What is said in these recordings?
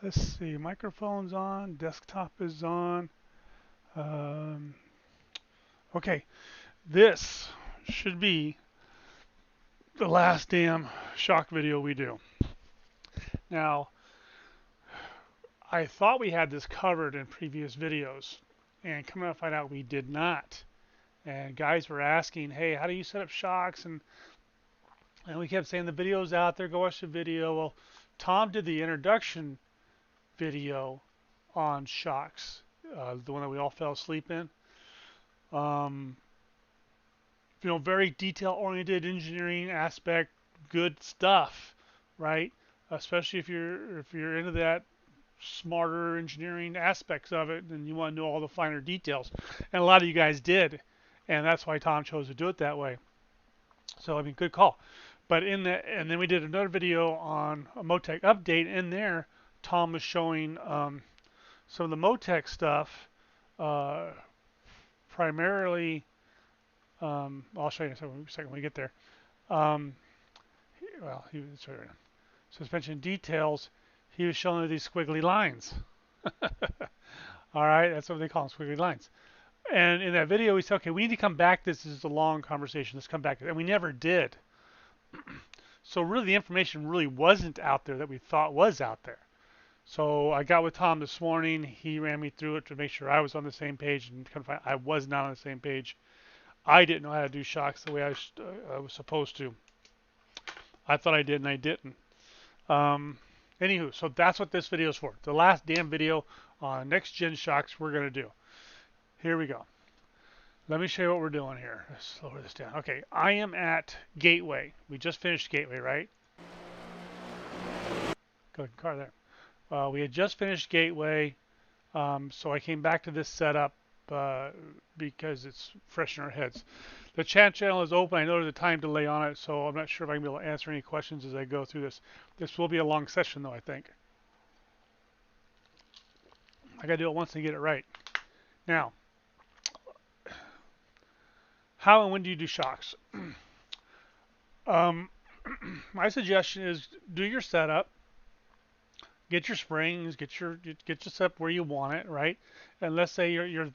Let's see, microphone's on, desktop is on. Um, okay, this should be the last damn shock video we do. Now, I thought we had this covered in previous videos, and coming to find out we did not. And guys were asking, hey, how do you set up shocks? And we kept saying the video's out there, go watch the video. Well, Tom did the introduction video on shocks, the one that we all fell asleep in. Um, very detail-oriented engineering aspect, good stuff, right? Especially if you're into that smarter engineering aspects of it, and you want to know all the finer details. And a lot of you guys did, and that's why Tom chose to do it that way. So I mean, good call. But and then we did another video on a motec update. In there, Tom was showing some of the motec stuff, uh, primarily. I'll show you in a second when we get there. Um, well, he was showing suspension details. He was showing these squiggly lines. All right, that's what they call them, squiggly lines. And in that video, we said, okay, we need to come back. This is a long conversation. Let's come back. And we never did. So really, the information really wasn't out there that we thought was out there. So I got with Tom this morning. He ran me through it to make sure I was on the same page, and kind of find I was not on the same page. I didn't know how to do shocks the way I was supposed to. I thought I did, and I didn't. Anywho, so that's what this video is for. The last damn video on next gen shocks we're going to do. Here we go. Let me show you what we're doing here. Let's lower this down. Okay, I am at Gateway. We just finished Gateway, right? Good car there. We had just finished Gateway, so I came back to this setup because it's fresh in our heads. The chat channel is open. I know there's a time delay on it, so I'm not sure if I can be able to answer any questions as I go through this. This will be a long session, though, I think. I got to do it once and get it right. Now, how and when do you do shocks? My suggestion is do your setup, get your springs, get your setup where you want it, right? And let's say you're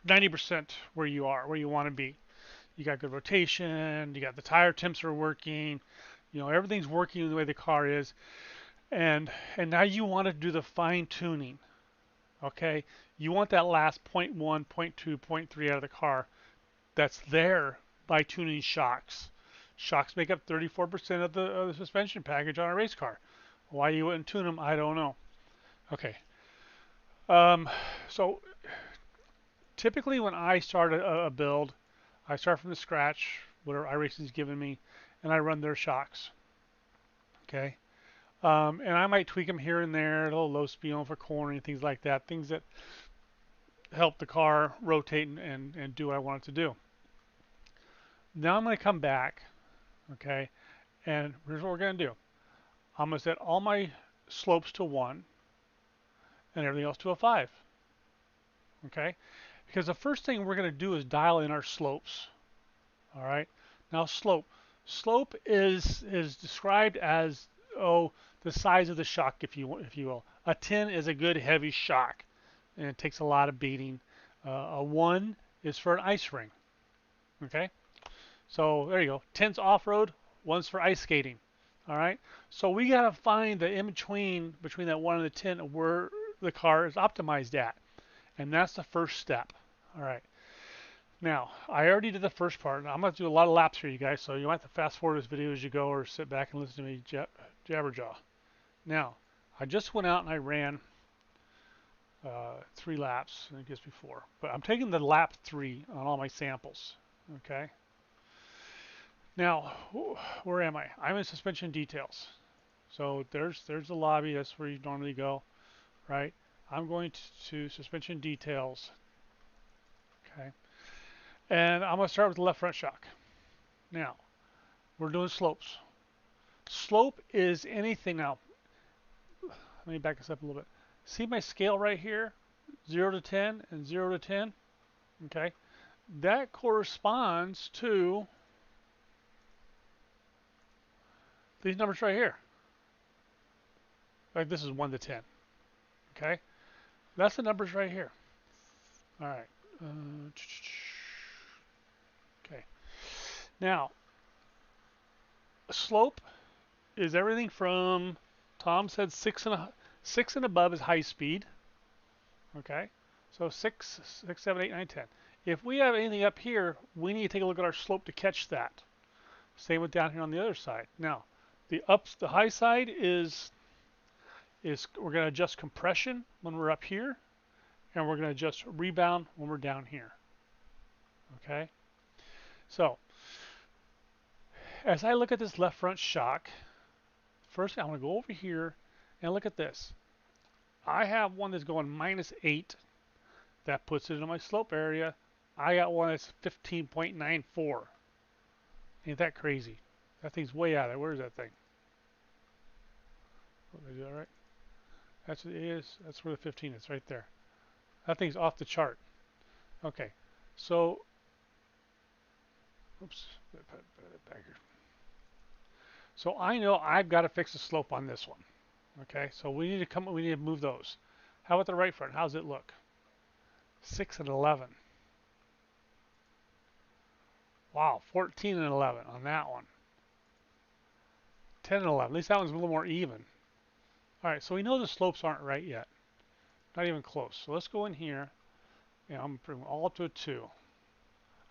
90% where you are, where you want to be. You got good rotation, you got the tire temps are working, everything's working the way the car is, and now you want to do the fine tuning. Okay, you want that last 0.1, 0.2, 0.3 out of the car. That's there by tuning shocks. Shocks make up 34% of the suspension package on a race car. Why you wouldn't tune them, I don't know. Okay. So typically when I start a build, I start from the scratch, whatever iRacing's given me, and I run their shocks. Okay. And I might tweak them here and there, a little low speed on for cornering, things like that, things that help the car rotate and do what I want it to do. Now I'm going to come back, okay, and here's what we're going to do. I'm going to set all my slopes to 1 and everything else to a 5, okay? Because the first thing we're going to do is dial in our slopes, all right? Now slope is described as, the size of the shock, if you will. A 10 is a good heavy shock, and it takes a lot of beating. A 1 is for an ice ring, okay? So there you go. 10's off-road, 1's for ice skating. All right. So we got to find the in between that 1 and the 10 where the car is optimized at, and that's the first step. All right. Now I already did the first part. I'm going to do a lot of laps here, you guys. So you might have to fast forward this video as you go, or sit back and listen to me jabberjaw. Now I just went out and I ran 3 laps, I guess before, but I'm taking the lap 3 on all my samples. Okay. Now, where am I? I'm in suspension details. So there's the lobby. That's where you normally go, right? I'm going to suspension details. Okay. And I'm going to start with the left front shock. Now, we're doing slopes. Slope is anything. Now, let me back this up a little bit. See my scale right here? 0 to 10 and 0 to 10. Okay. That corresponds to these numbers right here. Like this is 1 to 10. Okay, that's the numbers right here. All right. Okay. Now, slope is everything from Tom said 6 and above is high speed. Okay, so 6, 7, 8, 9, 10. If we have anything up here, we need to take a look at our slope to catch that. Same with down here on the other side. Now, the high side is we're going to adjust compression when we're up here, and we're going to adjust rebound when we're down here. Okay, so as I look at this left front shock, first I'm going to go over here and look at this. I have one that's going -8. That puts it in my slope area. I got one that's 15.94. Ain't that crazy? That thing's way out of there. Where is that thing? Oh, did I do that right? That's what it is. That's where the 15 is, right there. That thing's off the chart. Okay, so, oops, put it back here. So I know I've got to fix the slope on this one. Okay, so we need to move those. How about the right front? How's it look? 6 and 11. Wow, 14 and 11 on that one. 10 and 11. At least that one's a little more even. All right, so we know the slopes aren't right yet. Not even close. So let's go in here, and I'm going to bring them all up to a 2.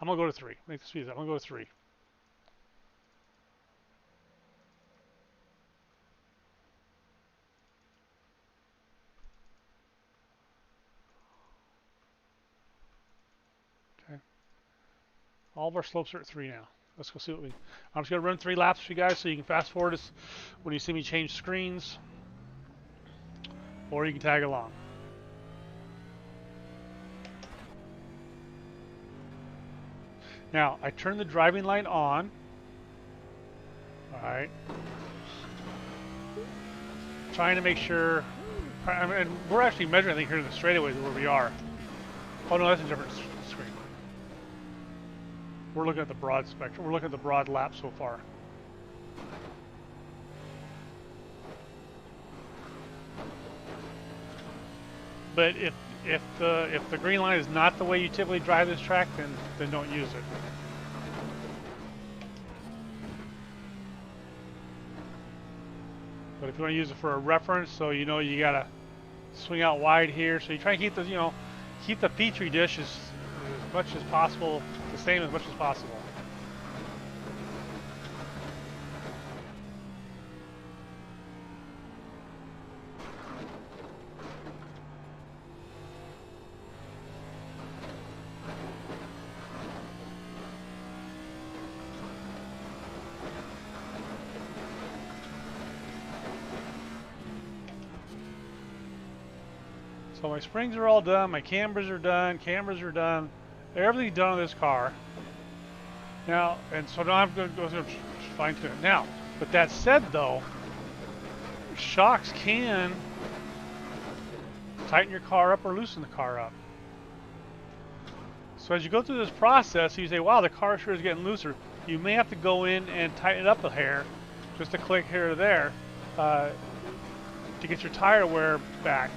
I'm going to go to 3. Make the speed up. I'm going to go to 3. Okay. All of our slopes are at 3 now. Let's go see what we... I'm just going to run 3 laps for you guys so you can fast forward this when you see me change screens. Or you can tag along. Now, I turn the driving light on. Alright. Trying to make sure... and we're actually measuring, I think, here in the straightaways where we are. Oh no, that's a different screen. We're looking at the broad spectrum. We're looking at the broad lap so far. But if the green line is not the way you typically drive this track, then don't use it. But if you want to use it for a reference, so you know you gotta swing out wide here, so you try to keep the keep the petri dish as much as possible, the same as much as possible. So my springs are all done, my cameras are done, everything's done on this car. Now, and so now I'm going to go through and fine tune it. Now, with that said though, shocks can tighten your car up or loosen the car up. So as you go through this process, you say, wow, the car sure is getting looser. You may have to go in and tighten it up a hair, just a click here or there, to get your tire wear back.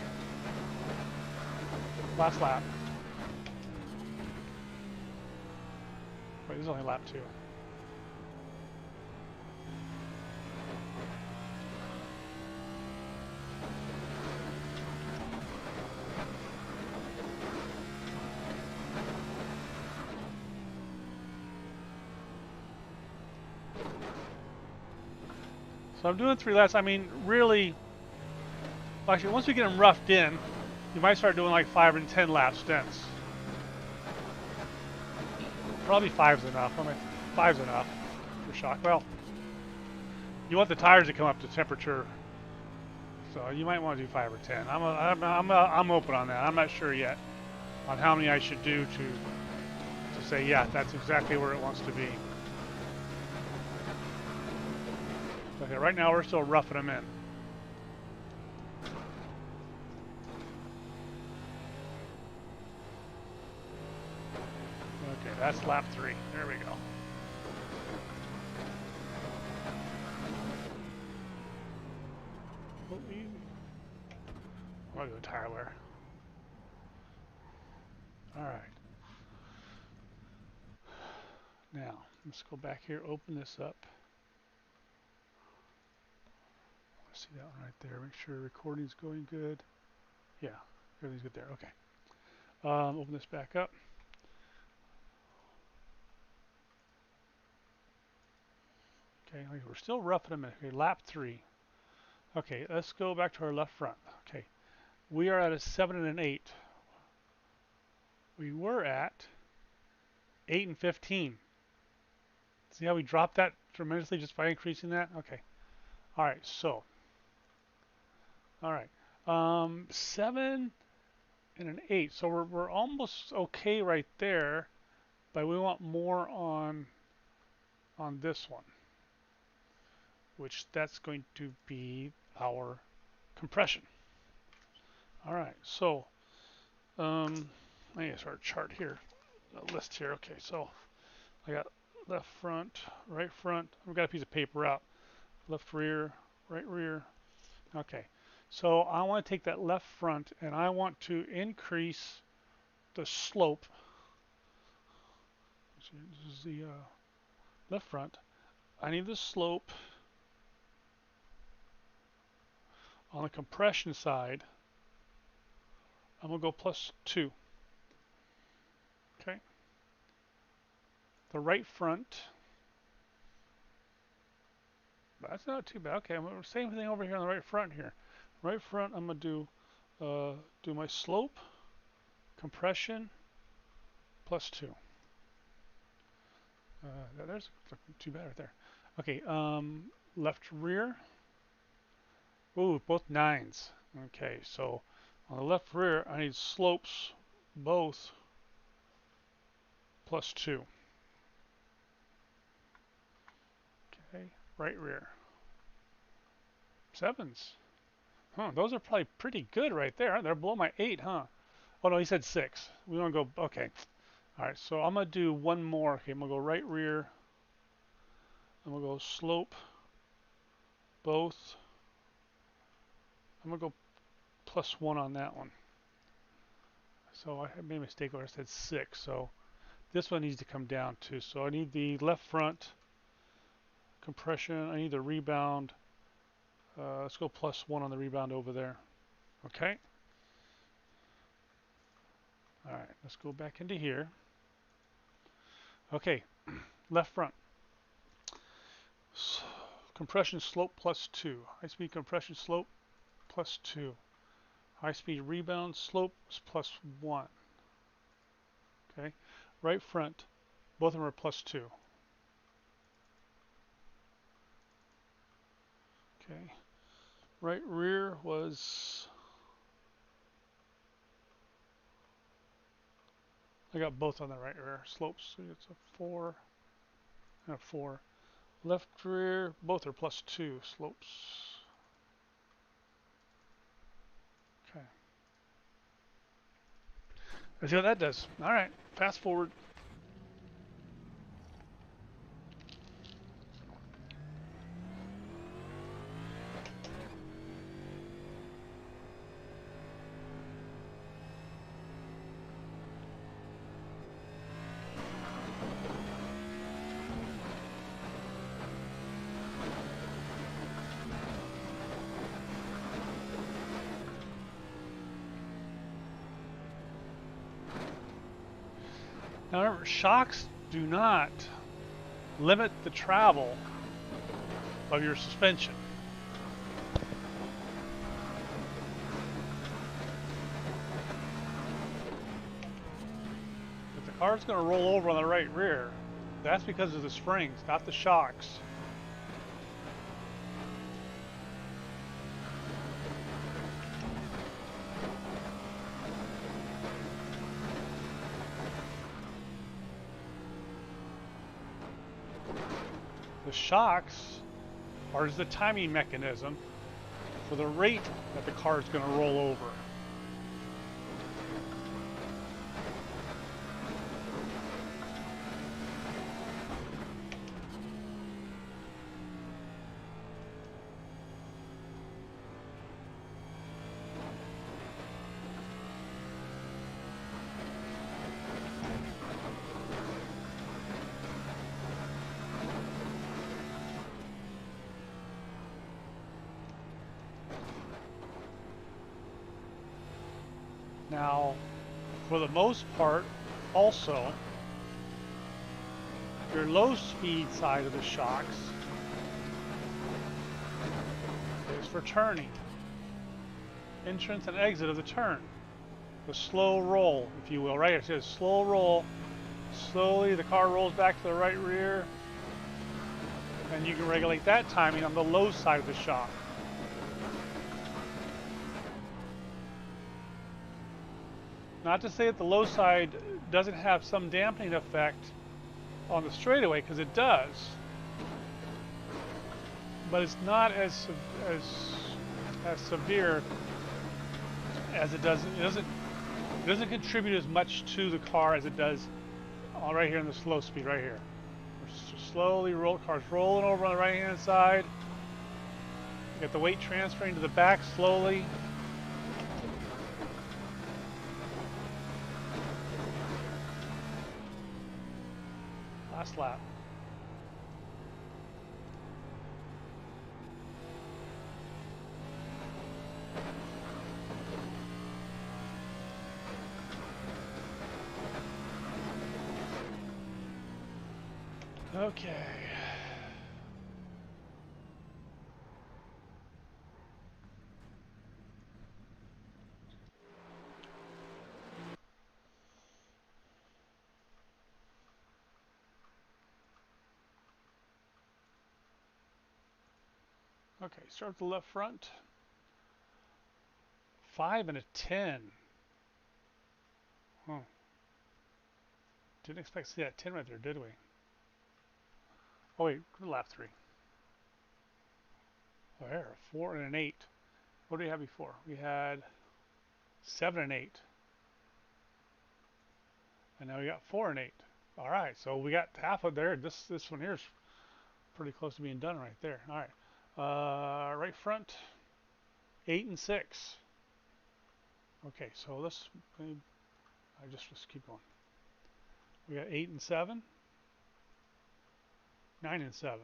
Last lap. Wait, this is only lap 2. So I'm doing 3 laps. I mean, really, actually, once we get them roughed in, you might start doing like 5 and 10 lap stints. Probably 5's enough. I mean, 5's enough for shock. Well, you want the tires to come up to temperature, so you might want to do 5 or 10. I'm open on that. I'm not sure yet on how many I should do to say, yeah, that's exactly where it wants to be. Okay, right now we're still roughing them in. Okay, that's lap 3. There we go. I'll go tire wear. All right. Now, let's go back here, open this up. Let's see that one right there. Make sure recording's going good. Yeah, everything's good there. Okay. Open this back up. Okay, we're still rough in a minute. Okay, lap 3. Okay, let's go back to our left front. Okay, we are at a 7 and an 8. We were at 8 and 15. See how we dropped that tremendously just by increasing that? Okay. All right, so. All right. 7 and an 8. So we're almost okay right there, but we want more on this one, which that's going to be our compression. All right, so I need to start a chart here, a list here. Okay, so I got left front, right front. I've got a piece of paper out. Left rear, right rear. Okay, so I want to take that left front and I want to increase the slope. This is the left front. I need the slope on the compression side. I'm going to go +2. Okay. The right front. That's not too bad. Okay, same thing over here on the right front here. Right front, I'm going to do my slope, compression, +2. There's too bad right there. Okay, left rear. Ooh, both 9s. Okay, so on the left rear, I need slopes, both, +2. Okay, right rear. 7s. Huh, those are probably pretty good right there. They're below my 8, huh? Oh no, he said 6. We want to go, okay. All right, so I'm going to do one more. Okay, I'm going to go right rear. I'm going to go slope, both. I'm going to go +1 on that one. So I made a mistake where I said 6. So this one needs to come down too. So I need the left front compression. I need the rebound. Let's go +1 on the rebound over there. Okay. All right, let's go back into here. Okay, left front. Compression slope +2. High speed compression slope +2. High speed rebound slope +1. Okay, right front, both of them are +2. Okay, right rear was, I got both on the right rear slopes, so it's a 4 and a 4. Left rear, both are +2 slopes. Okay. Let's see what that does. All right, fast forward. Now remember, shocks do not limit the travel of your suspension. If the car's going to roll over on the right rear, that's because of the springs, not the shocks. The shocks are the timing mechanism for the rate that the car is going to roll over. Now, for the most part, also, your low speed side of the shocks is for turning. Entrance and exit of the turn. The slow roll, if you will, right? It says slow roll. Slowly the car rolls back to the right rear. And you can regulate that timing on the low side of the shock. Not to say that the low side doesn't have some dampening effect on the straightaway, because it does. But it's not as severe as it does. It doesn't contribute as much to the car as it does right here in the slow speed right here. We're slowly car's rolling over on the right hand side. You get the weight transferring to the back slowly. Last lap. Okay. Okay, start with the left front. 5 and a 10. Huh. Didn't expect to see that 10 right there, did we? Oh wait, lap 3. Oh, there, 4 and an 8. What did we have before? We had 7 and 8. And now we got 4 and 8. All right, so we got half of there. This one here is pretty close to being done right there. All right, right front, 8 and 6. Okay, so let's keep going. We got 8 and 7, 9 and 7.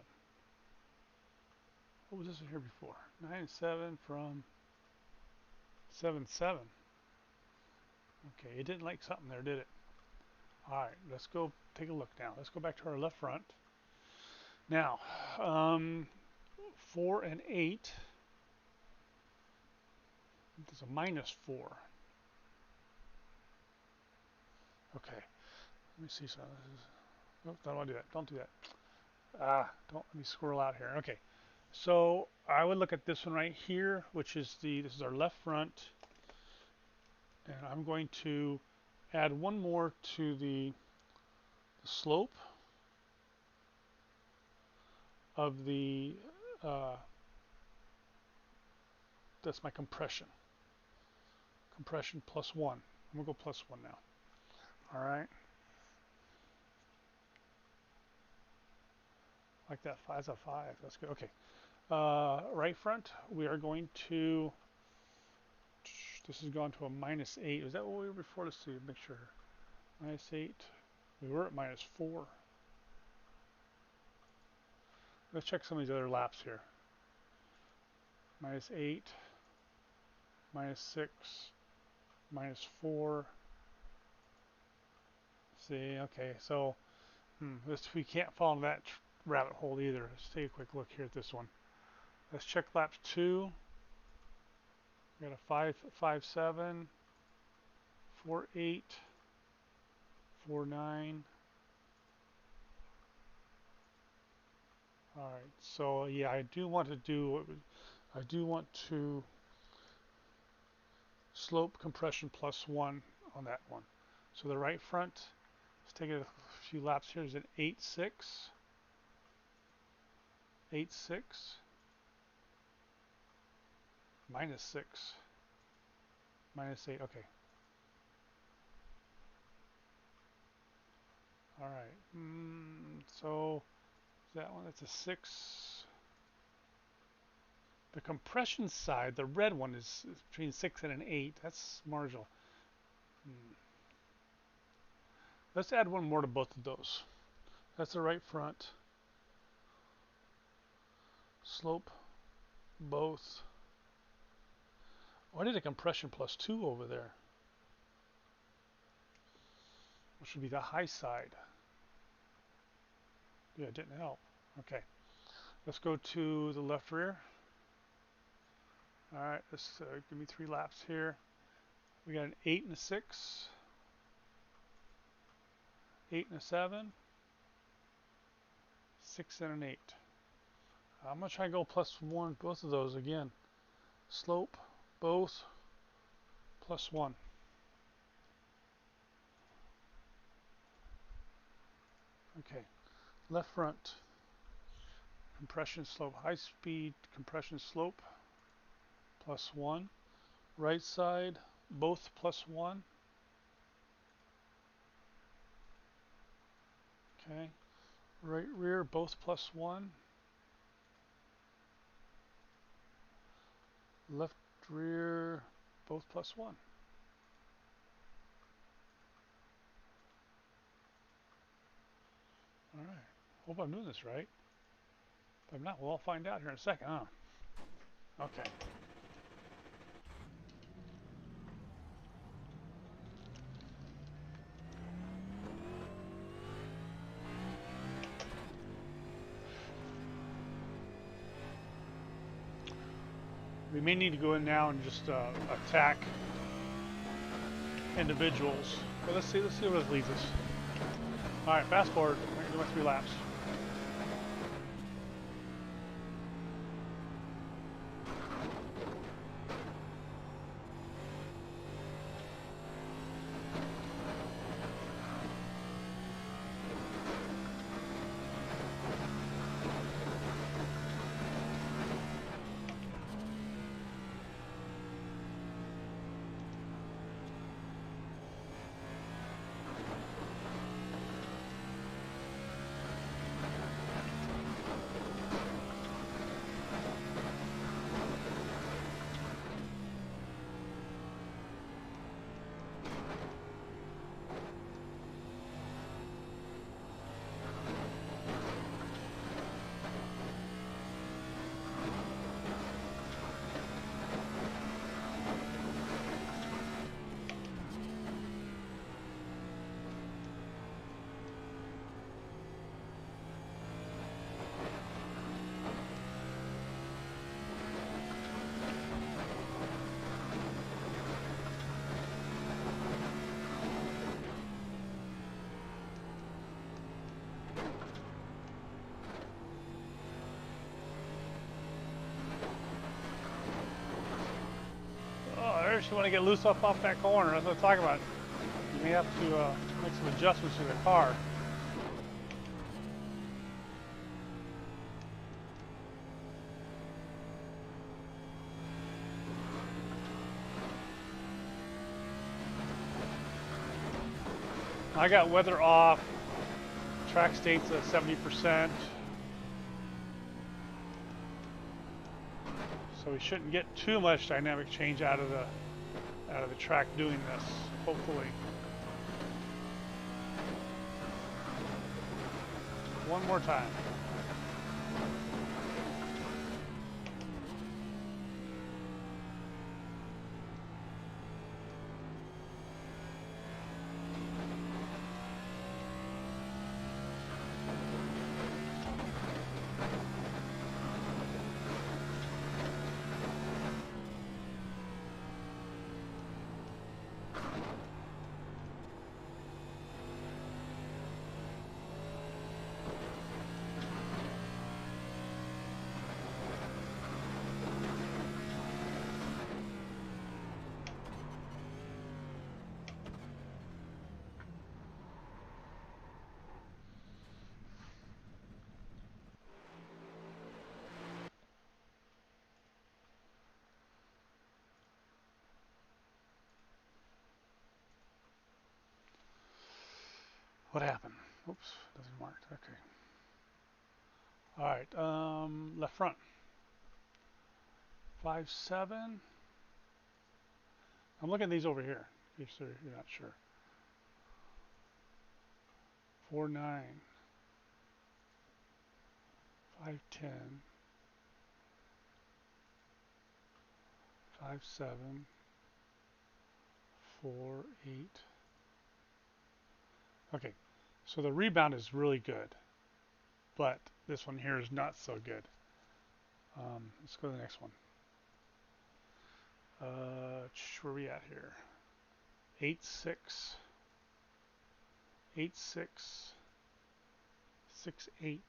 What was this one here before? 9 and 7 from 7 7. Okay, it didn't like something there, did it? All right, let's go take a look now. Let's go back to our left front. Now, 4 and 8. There's a -4. Okay, let me see some. Nope, don't want to do that. Don't do that. Don't let me squirrel out here. Okay, so I would look at this one right here, which is this is our left front, and I'm going to add one more to the slope of the. That's my compression. Compression +1. I'm gonna go +1 now. All right. Like that. That's a 5. That's good. Okay. Right front, we are going to. This has gone to a -8. Was that what we were before? Let's see. Make sure. -8. We were at -4. Let's check some of these other laps here. -8, -6, -4. See, okay, so we can't fall in that rabbit hole either. Let's take a quick look here at this one. Let's check laps 2. We got a 5.57, 4.8, 4.9. All right, so yeah, I do want to slope compression +1 on that one. So the right front, let's take a few laps here, is an 8.6, 8.6, -6, -8, okay. All right, so that one, that's a 6. The compression side, the red one, is between 6 and an 8. That's marginal. Let's add one more to both of those. That's the right front. Slope, both. Oh, I did a compression +2 over there. which should be the high side. Yeah, it didn't help. Okay, let's go to the left rear. All right, let's give me 3 laps here. We got an 8 and a 6, 8 and a 7, 6 and an 8. I'm gonna try to go +1 both of those again. Slope, both, +1. Okay, left front, compression slope, high speed compression slope, +1. Right side, both +1. Okay, right rear, both +1. Left rear, both +1. All right, hope I'm doing this right. If I'm not, we'll all find out here in a second, huh? Okay. We may need to go in now and just attack individuals. But let's see where this leads us. All right, fast forward. I'm gonna do my 3 laps. You want to get loose up off that corner. That's what I'm talking about. You may have to make some adjustments to the car. I got weather off. Track state's at 70%. So we shouldn't get too much dynamic change out of the track doing this, hopefully. One more time. What happened? Oops, doesn't mark. Okay. All right, left front. 5.7. I'm looking at these over here, in case you're not sure. 4.9. 5.10. 5.7. 4.8. Okay, so the rebound is really good, but this one here is not so good. Let's go to the next one. Where are we at here? 8-6, 8-6, 6-8.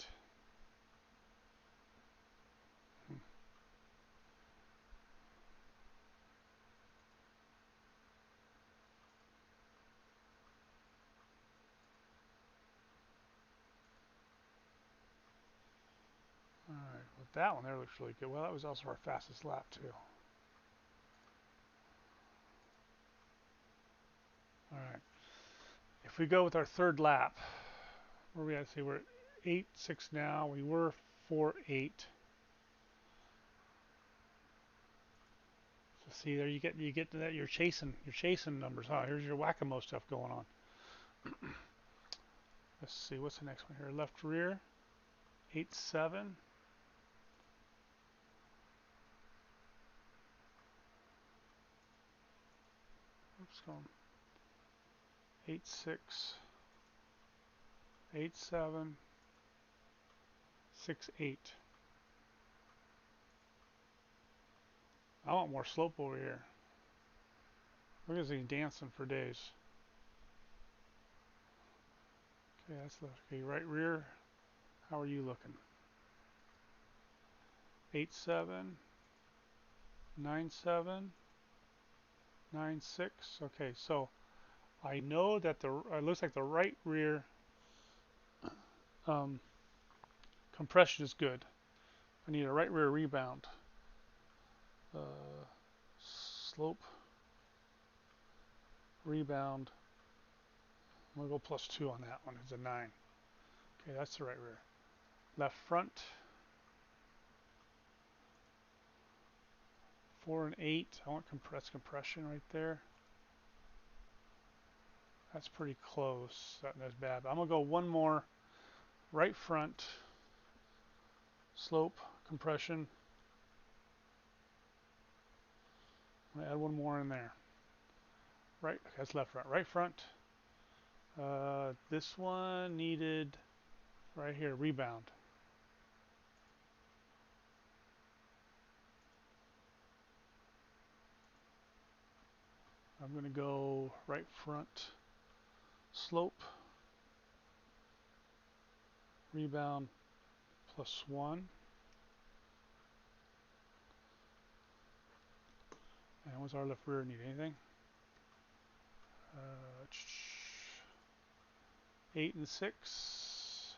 All right, well that one there looks really good. Well, that was also our fastest lap too. All right, if we go with our third lap, where are we at? See, we're at 8-6 now. We were 4-8. So see there, you get to that. You're chasing numbers. Huh? Here's your whack-a-mole stuff going on. Let's see, what's the next one here? Left rear, 8-7. Oops, going 8-6, 8-7, 6-8. I want more slope over here. Look at this thing dancing for days. Okay, that's left. Okay, right rear. How are you looking? 8-7, 9-7, 9-6. Okay, so I know that it looks like the right rear um, compression is good. I need a right rear rebound. Slope, rebound. I'm gonna go +2 on that one. It's a 9. Okay, that's the right rear. Left front, 4 and 8. I want that's compression right there. That's pretty close. That's bad. But I'm gonna go one more. Right front, slope, compression. I'm gonna add one more in there. Right, that's left front. Right front. This one needed right here, rebound. I'm gonna go right front, slope, rebound +1. And what's our left rear need? Anything? 8-6,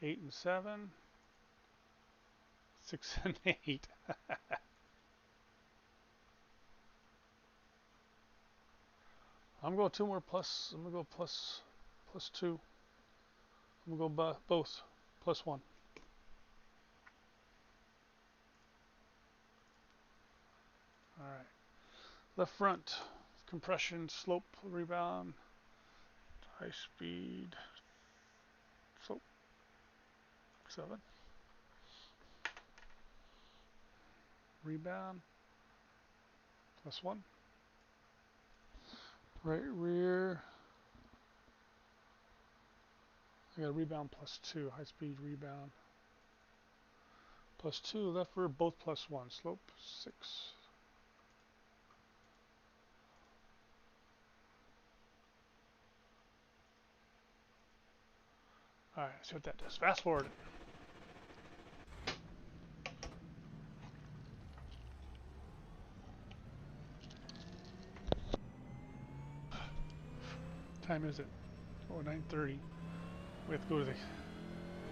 8-7, 6-8. I'm going two more plus. I'm gonna go +2. I'm gonna go both +1. All right. Left front, compression, slope, rebound, high speed, slope, 7. Rebound, +1. Right rear, I got a rebound +2. High speed rebound, +2. Left rear, both +1. Slope, 6. All right, see what that does. Fast forward. Time is it? Oh, 9:30. We have to go to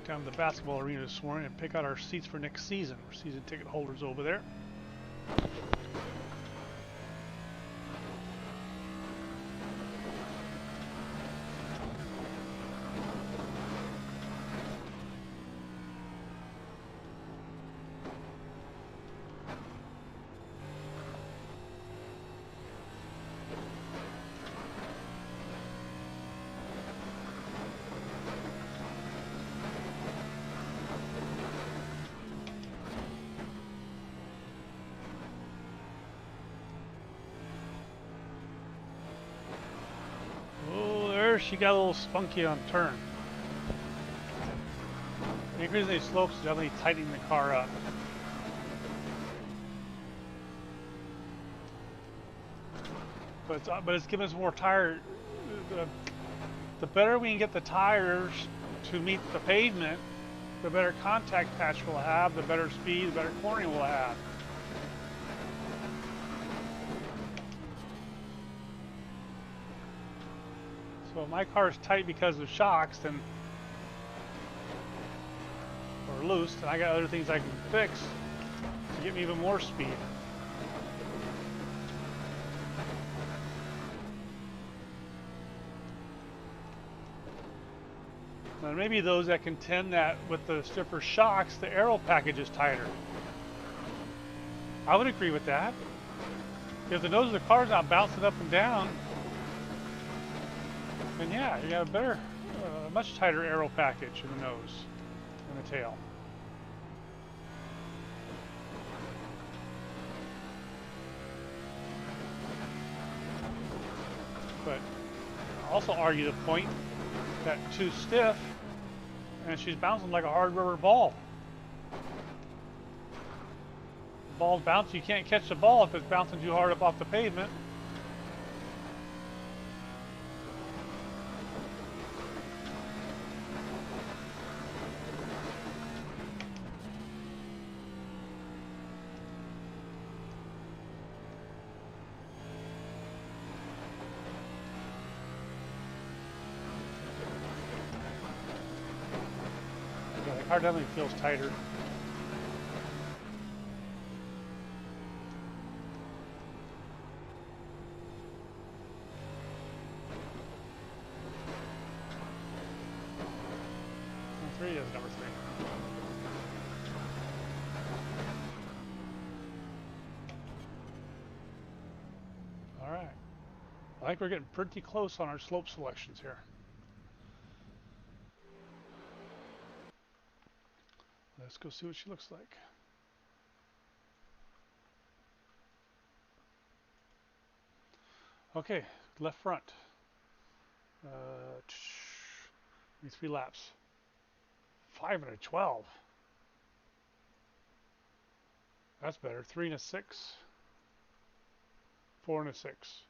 down to the basketball arena this morning and pick out our seats for next season. Our season ticket holders over there. there, she got a little spunky on turn. The increase in these slopes is definitely tightening the car up. But it's giving us more tire. The better we can get the tires to meet the pavement, the better contact patch we'll have, the better speed, the better cornering we'll have. So if my car is tight because of shocks, then or loose, then I got other things I can fix to get me even more speed. Now maybe those that contend that with the stiffer shocks, the aero package is tighter. I would agree with that. If the nose of the car is not bouncing up and down, then yeah, you got a better, much tighter aero package in the nose and the tail. But I'll also argue the point that too stiff and she's bouncing like a hard rubber ball. The ball's bouncing, you can't catch the ball if it's bouncing too hard up off the pavement. The car definitely feels tighter. Number 3 is number 3. All right. I think we're getting pretty close on our slope selections here. Let's go see what she looks like. Okay, left front. 3 laps. 5 and a 12. That's better. 3 and a 6. 4 and a 6.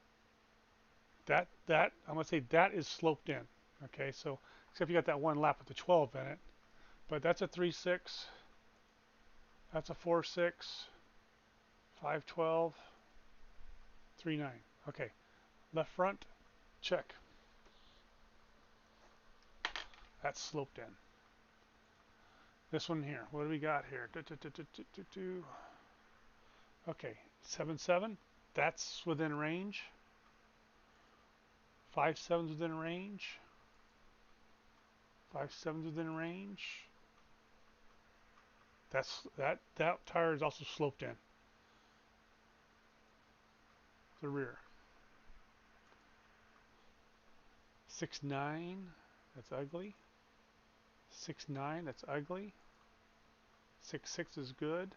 That I'm gonna say that is sloped in. Okay, so except you got that one lap with the 12 in it, but that's a 3.6. That's a 4.6. 5.12. 3.9. Okay, left front, check. That's sloped in. This one here, what do we got here? Okay, 7.7. That's within range. 5.7's within range. 5.7's within range. That tire is also sloped in. The rear. 6.9. That's ugly. 6.9. That's ugly. 6.6 is good.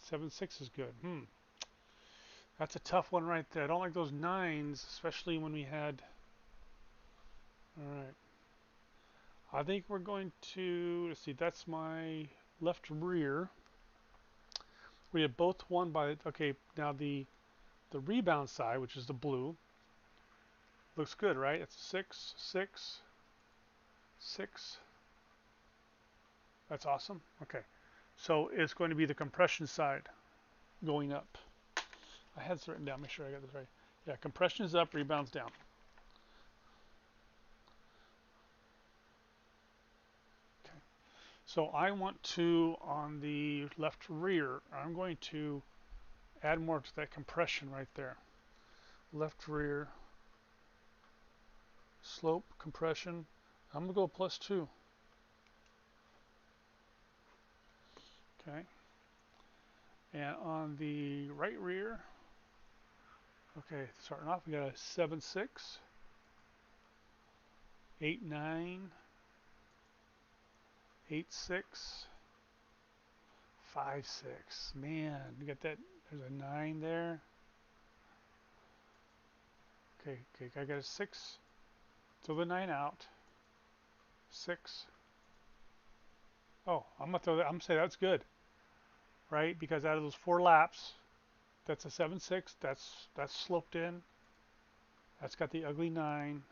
7.6 is good. That's a tough one right there. I don't like those 9s, especially when we had... Alright. I think we're going to... Let's see, that's my left rear. We have both won by... Okay, now the rebound side, which is the blue, looks good, right? It's 6, 6, 6. That's awesome. Okay. So it's going to be the compression side going up. I had this written down. Make sure I got this right. Yeah, compression is up, rebounds down. Okay. So I want to, on the left rear, I'm going to add more to that compression right there. Left rear, slope, compression. I'm going to go +2. Okay. And on the right rear, okay, starting off, we got a 7.6, 8.9, 8.6, 5.6. Man, you got that, there's a 9 there. Okay, I got a 6, Throw the 9 out. 6. Oh, I'm gonna throw that. I'm gonna say that's good, right? Because out of those 4 laps, that's a 7-6. That's sloped in. That's got the ugly 9.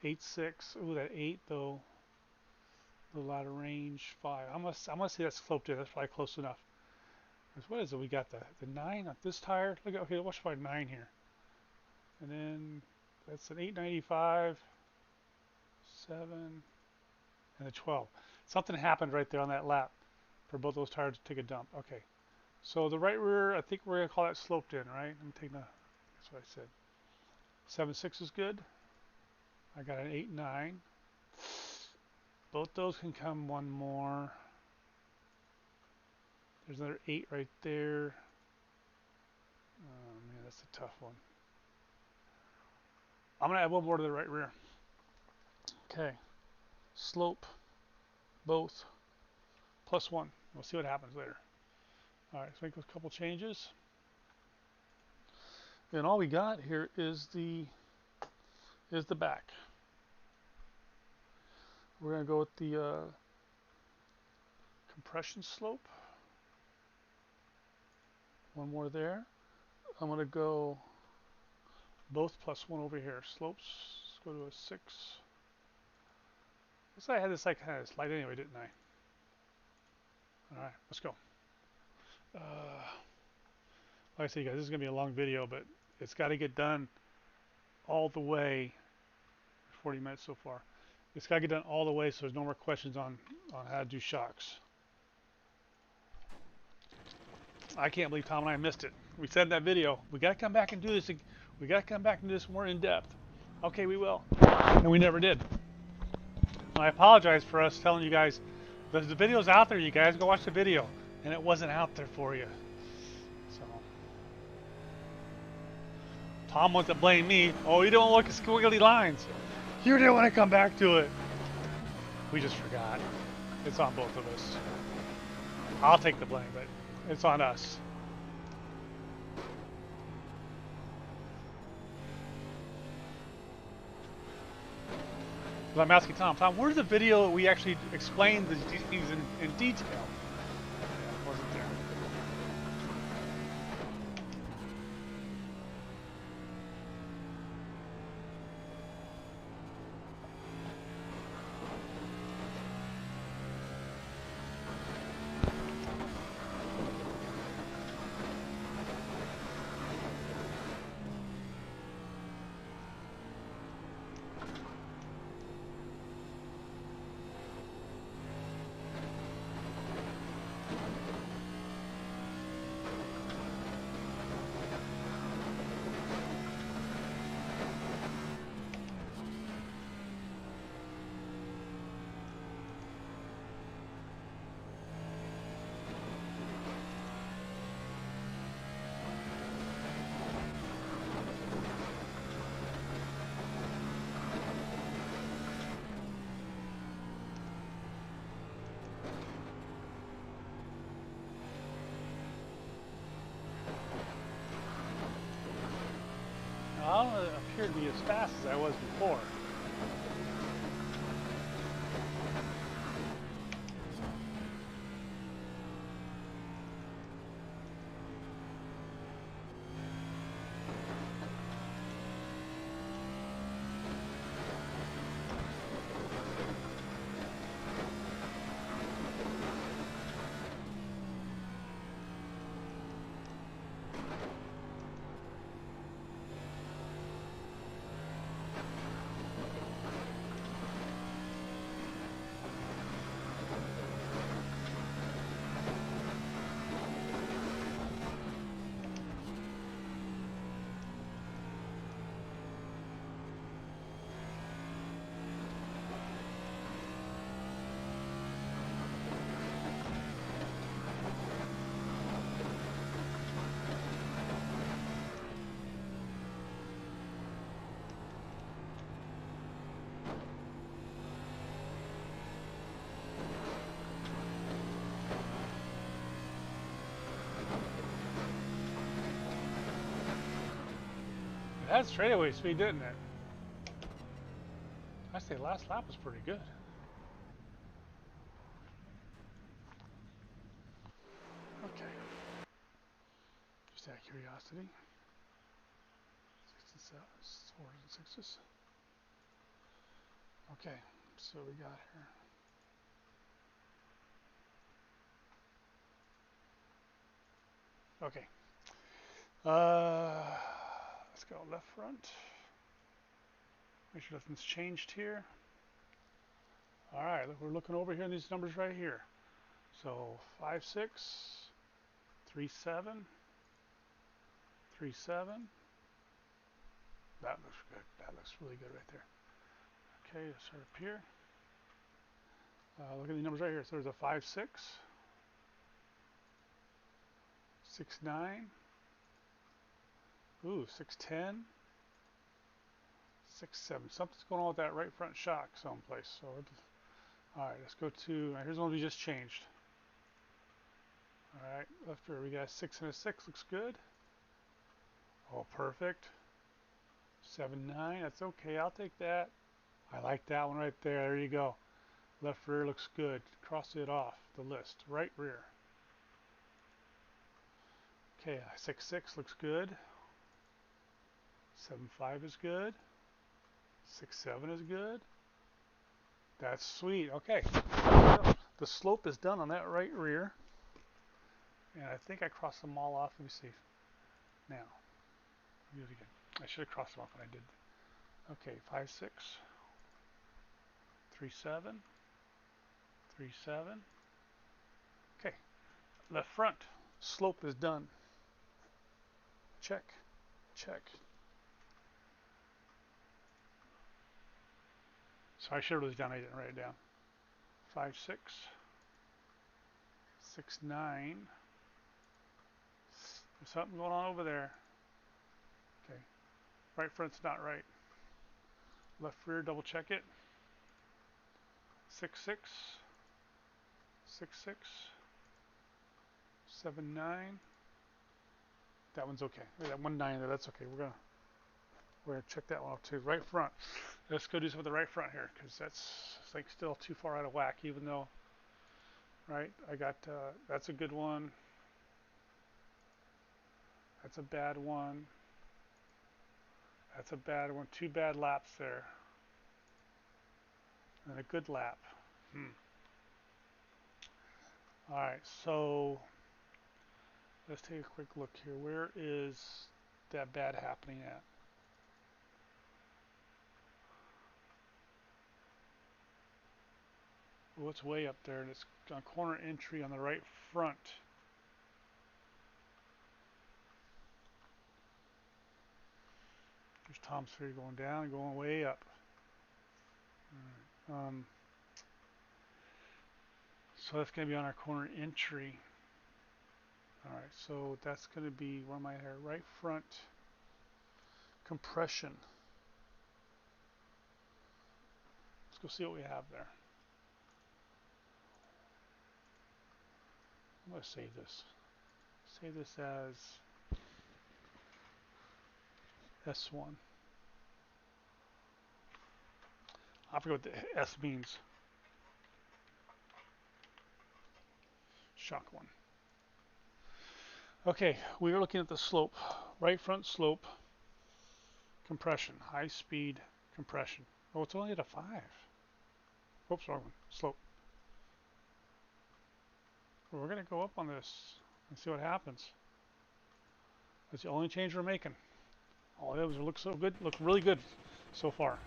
8-6. Ooh, that 8 though. A little out of range. 5. I'm gonna say that's sloped in. That's probably close enough. What is it? We got the 9 on this tire. Look at, okay, watch my 9 here. And then that's an 895, 7, and a 12. Something happened right there on that lap for both those tires to take a dump. Okay. So the right rear, I think we're gonna call that sloped in, right? I'm taking the, that's what I said. 7-6 is good. I got an 8-9. Both those can come one more. There's another 8 right there. Oh man, that's a tough one. I'm gonna add one more to the right rear. Okay. Slope, both, +1. We'll see what happens later. All right, let's make a couple changes. And all we got here is the back. We're gonna go with the compression slope. One more there. I'm gonna go both +1 over here. Slopes, let's go to a 6. Looks like I had this like kind of slide anyway, didn't I? All right, let's go. Like I said, you guys, this is gonna be a long video, but it's got to get done all the way. 40 minutes so far. It's got to get done all the way so there's no more questions on how to do shocks. I can't believe Tom and I missed it. We said in that video, we got to come back and do this. We got to come back and do this more in depth. Okay, we will. And we never did. And I apologize for us telling you guys, the video's out there, you guys. Go watch the video. And it wasn't out there for you. So Tom wants to blame me. Oh, you don't look at squiggly lines. You didn't want to come back to it. We just forgot. It's on both of us. I'll take the blame, but it's on us. But I'm asking Tom, where's the video that we actually explained these things in detail? Yeah, it wasn't there. I don't appear to be as fast as I was before. It had straightaway speed, didn't it? say last lap was pretty good. Okay. Just out of curiosity. 6 and 7, 4s and 6s. Okay, so we got here. Okay. Let's go left front. Make sure nothing's changed here. All right, look, we're looking over here in these numbers right here. So 5, 6, 3, 7, 3, 7. That looks good. That looks really good right there. Okay, let's start up here. Look at the numbers right here. So there's a 5, 6, 6, 9. Ooh, 6, 10. 6, 7. Something's going on with that right front shock someplace. So, all right, let's go to. Here's the one we just changed. All right, left rear. We got a 6 and a 6. Looks good. Oh, perfect. 7, 9. That's okay. I'll take that. I like that one right there. There you go. Left rear looks good. Cross it off the list. Right rear. Okay, 6, 6 looks good. 7, 5 is good. 6, 7 is good. That's sweet. Okay. The slope is done on that right rear. And I think I crossed them all off. Let me see. Now. Do it again. I should have crossed them off when I did. Okay, 5, 6. 3, 7. 3, 7. Okay. Left front. Slope is done. Check. Check. So I should have wrote this down. I didn't write it down. 5, 6. 6, 9. There's something going on over there. Okay. Right front's not right. Left rear, double check it. 6, 6. 6, 6. 7, 9. That one's okay. That 1, 9 there, that's okay. We're gonna check that one off too. Right front. Let's go do something with the right front here, because that's like still too far out of whack, even though, right, I got, that's a good one. That's a bad one. That's a bad one. 2 bad laps there. And a good lap. Alright, so let's take a quick look here. Where is that bad happening at? Oh, it's way up there, and it's on corner entry on the right front. There's Thompson going down and going way up. So that's going to be on our corner entry. Alright, so that's going to be, where am I here? Right front compression. Let's go see what we have there. I'm going to save this. Save this as S1. I forget what the S means. Shock 1. Okay, we are looking at the slope. Right front slope. Compression. High speed compression. Oh, it's only at a 5. Oops, wrong one. Slope. Well, we're going to go up on this and see what happens. That's the only change we're making. All the others look so good, look really good so far.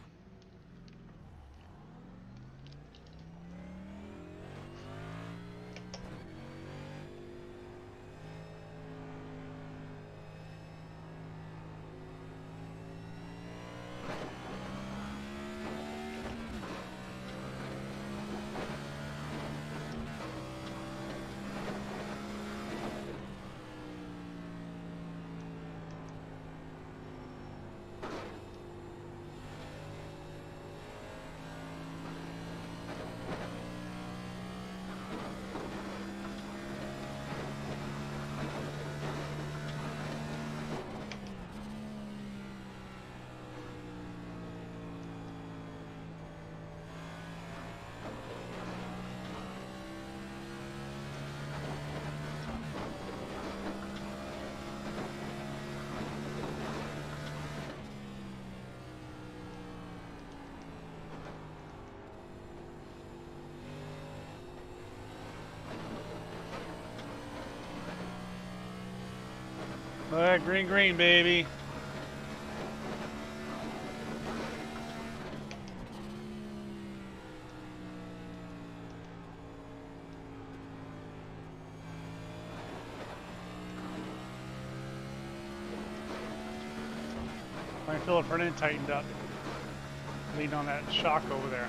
All right, green, green, baby. My filler front end tightened up. Leaning on that shock over there.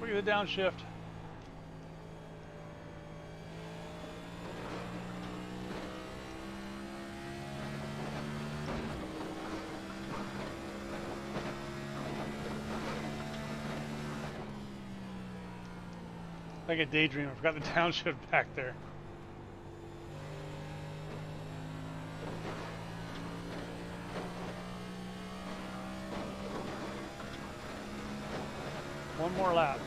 Look at the downshift. Like a daydream. I forgot the downshift back there. One more lap.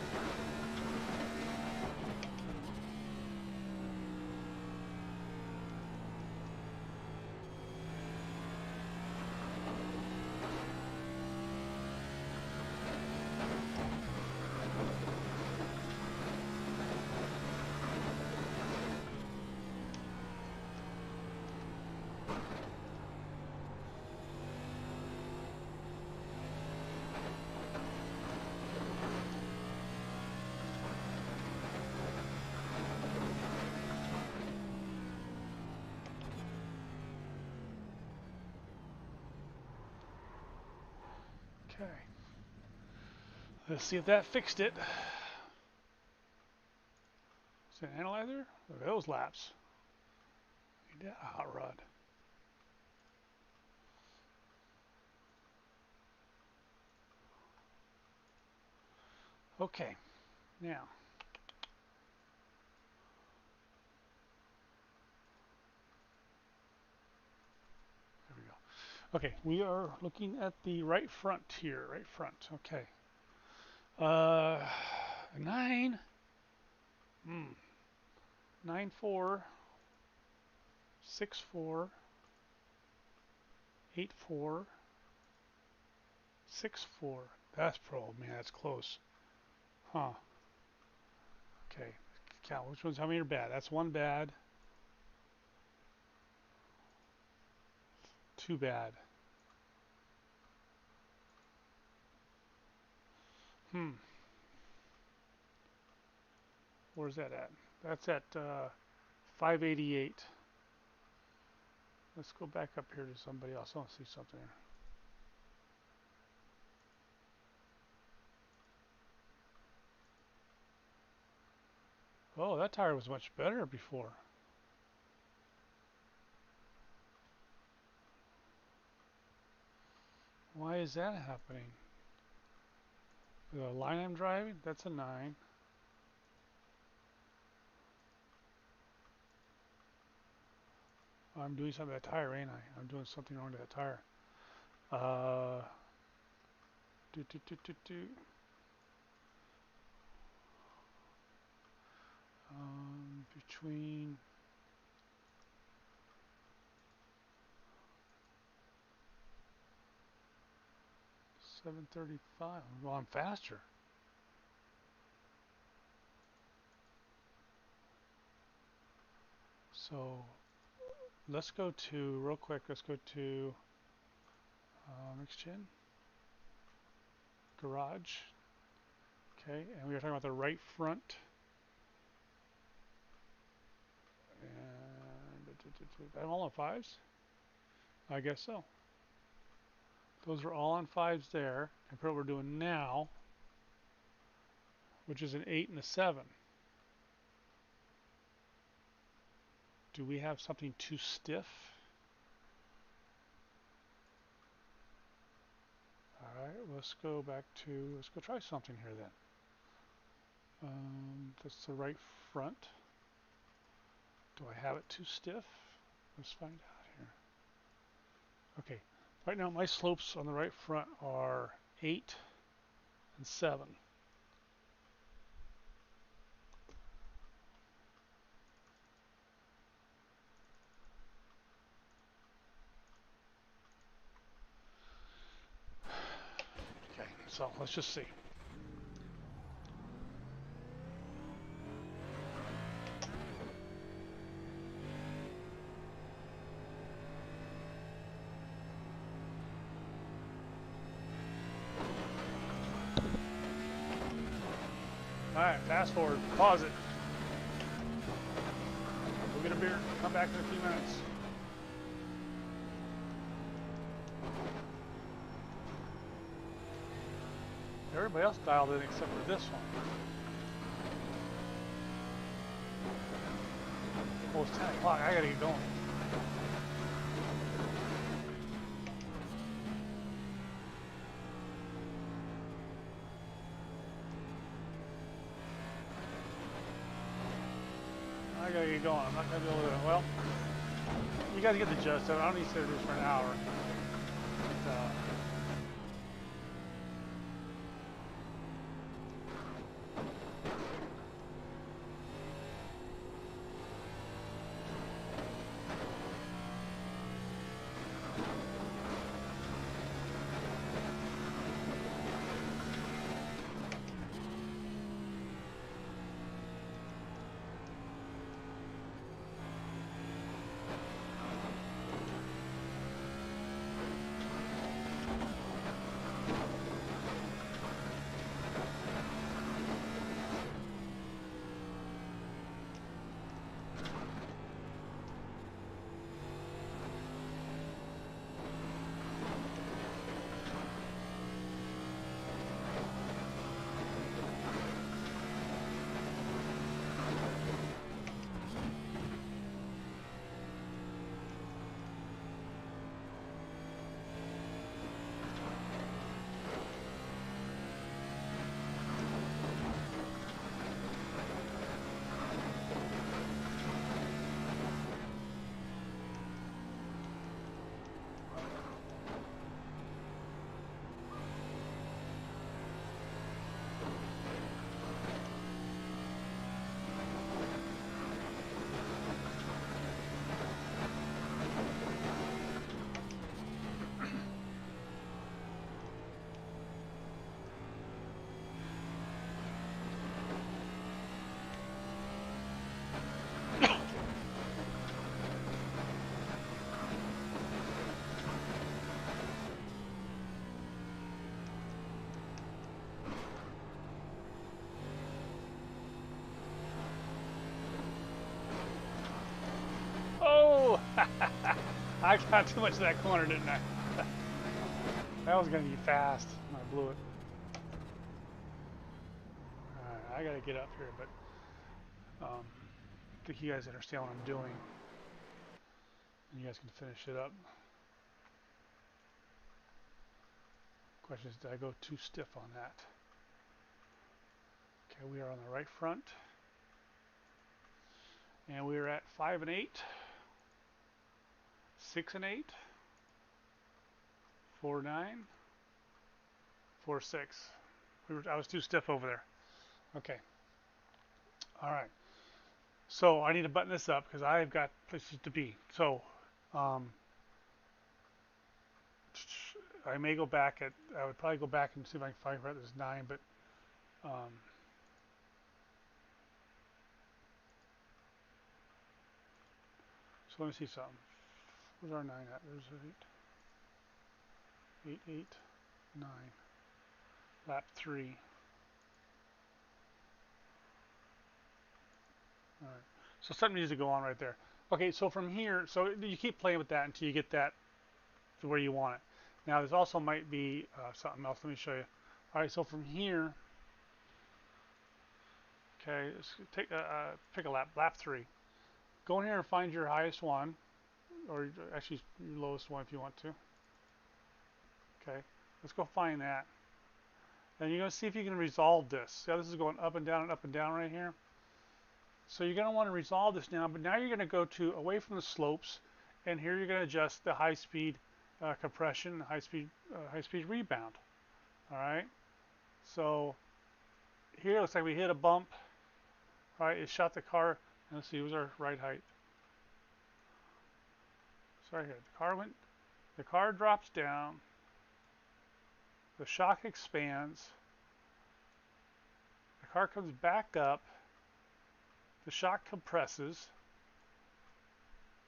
Okay. Let's see if that fixed it. Is it an analyzer? Look at those laps. Ain't that a hot rod? Okay. Now. There we go. Okay, we are looking at the right front here. Right front. Okay. 9. 9-4. 6-4. 8-4. 6-4. That's pro. Man, that's close. Huh. Okay. Count which ones, how many are bad? That's one bad. 2 bad. Where's that at? That's at 588. Let's go back up here to somebody else. I want to see something here. Oh, that tire was much better before. Why is that happening? The line I'm driving, that's a 9. I'm doing something to that tire, ain't I? I'm doing something wrong to that tire. Do, do, do, do, do. Between 735. Well, I'm faster. So let's go to, real quick, let's go to Mixgen, garage. Okay, and we were talking about the right front. And I'm all on 5s? I guess so. Those are all on 5s there. Compared to what we're doing now, which is an 8 and a 7. Do we have something too stiff? Alright, let's go back to, let's go try something here then. That's the right front. Do I have it too stiff? Let's find out here. Okay, right now my slopes on the right front are 8 and 7. So let's just see. Alright, fast forward. Pause it. Go get a beer. Come back in a few minutes. Everybody else dialed in except for this one. Oh, it's 10 o'clock. I gotta get going. I gotta get going. I'm not gonna be able to. Well, you guys get the gist of it. I don't need to do this for an hour. But, oh! I got too much of that corner, didn't I? That was gonna be fast. I blew it. Alright, I gotta get up here, but I think you guys understand what I'm doing. And you guys can finish it up. Question is, did I go too stiff on that? Okay, we are on the right front. And we are at 5 and 8, 6 and 8, 4 9, 4 6. I was too stiff over there. Okay. All right. So I need to button this up because I've got places to be. So I may go back I would probably go back and see if I can find where this 9, but so let me see something. Where's our 9 at? There's 8. 8, 8, 9. Lap 3. All right. So something needs to go on right there. Okay, so from here, so you keep playing with that until you get that to where you want it. Now, this also might be something else. Let me show you. All right, so from here, okay, let's take pick a lap 3. Go in here and find your highest one, or actually your lowest one if you want to. Okay, let's go find that. And you're going to see if you can resolve this. See how this is going up and down right here? So you're going to want to resolve this now, but now you're going to go to away from the slopes, and here you're going to adjust the high speed compression, high speed rebound. All right. So here it looks like we hit a bump. All right, it shot the car. And let's see, it was our ride height. Sorry here. The car drops down. the shock expands, the car comes back up, the shock compresses,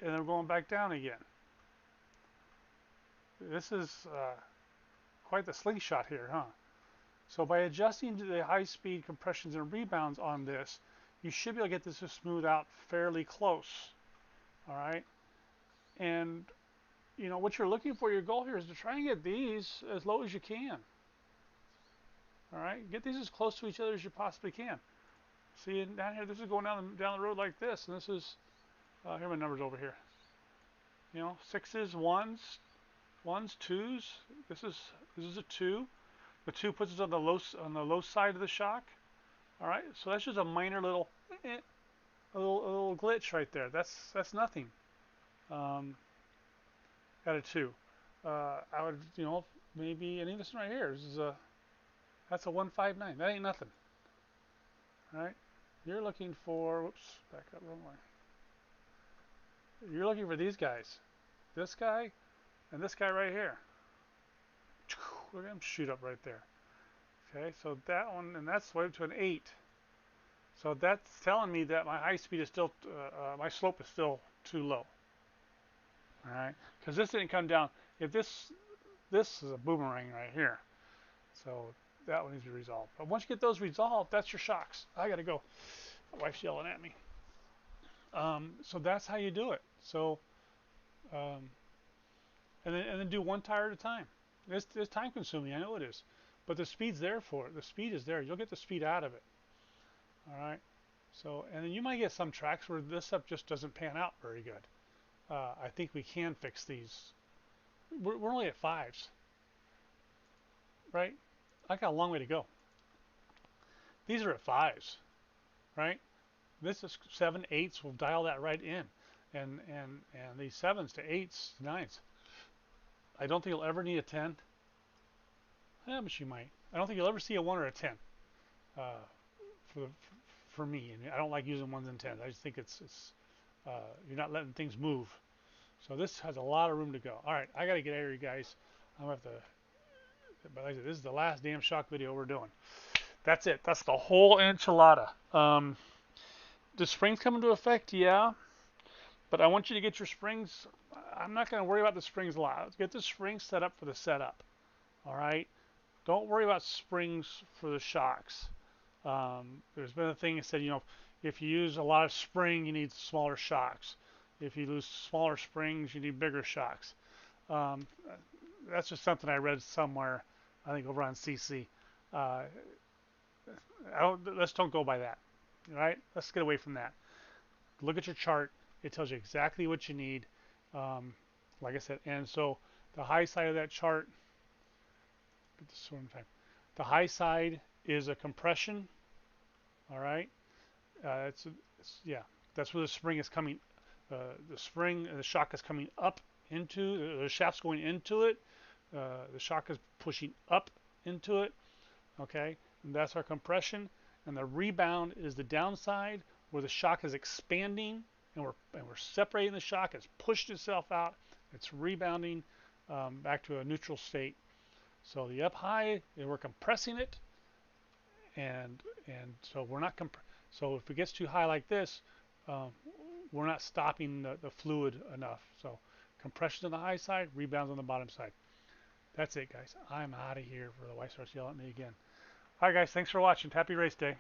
and then going back down again. This is quite the slingshot here, huh? So by adjusting to the high-speed compressions and rebounds on this, you should be able to get this to smooth out fairly close. All right, and you know what you're looking for. Your goal here is to try and get these as low as you can. All right, get these as close to each other as you possibly can. See, down here, this is going down the road like this, and this is here are my numbers over here. You know, sixes, ones, twos. This is a two. The two puts us on the low side of the shock. All right, so that's just a minor little a little glitch right there. That's nothing. At a two, I would maybe any of this right here. This is that's a 159. That ain't nothing. All right, you're looking for whoops, back up wrong way. You're looking for these guys, this guy, and this guy right here. Look at him shoot up right there. Okay, so that one, and that's way up to an 8. So that's telling me that my high speed is still, my slope is still too low. All right, because this didn't come down. If this is a boomerang right here, so that one needs to be resolved. But once you get those resolved, that's your shocks. I gotta go. My wife's yelling at me. So that's how you do it. So, and then do one tire at a time. It's time consuming. I know it is, but the speed's there for it. The speed is there. You'll get the speed out of it. All right. So, and then you might get some tracks where this stuff just doesn't pan out very good. I think we can fix these. We're only at 5s, right? I got a long way to go. These are at 5s, right? This is 7, 8s. We'll dial that right in, and these 7s to 8s, 9s. I don't think you'll ever need a 10. Yeah, but you might. I don't think you'll ever see a 1 or a 10 for me. And I don't like using 1s and 10s. I just think it's you're not letting things move. So this has a lot of room to go. All right, I got to get out of here, guys. I'm going to have to, but like I said, this is the last damn shock video we're doing. That's it. That's the whole enchilada. The springs come into effect, yeah. But I want you to get your springs. I'm not going to worry about the springs a lot. Let's get the springs set up for the setup. All right. Don't worry about springs for the shocks. There's been a thing that said, if you use a lot of spring, you need smaller shocks. If you use smaller springs, you need bigger shocks. That's just something I read somewhere, I think over on CC. Let's don't go by that. All right? Let's get away from that. Look at your chart. It tells you exactly what you need. Like I said, and so the high side of that chart, the high side is a compression. All right, yeah, that's where the spring is coming. The spring, the shock is coming up into the shaft's going into it. The shock is pushing up into it. Okay, and that's our compression. And the rebound is the downside where the shock is expanding and we're separating the shock. It's pushed itself out. It's rebounding back to a neutral state. So the up high, we're compressing it, and so we're not so if it gets too high like this, we're not stopping the fluid enough. So compression on the high side, rebounds on the bottom side. That's it, guys. I'm out of here before the wife starts yelling at me again. All right, guys. Thanks for watching. Happy race day.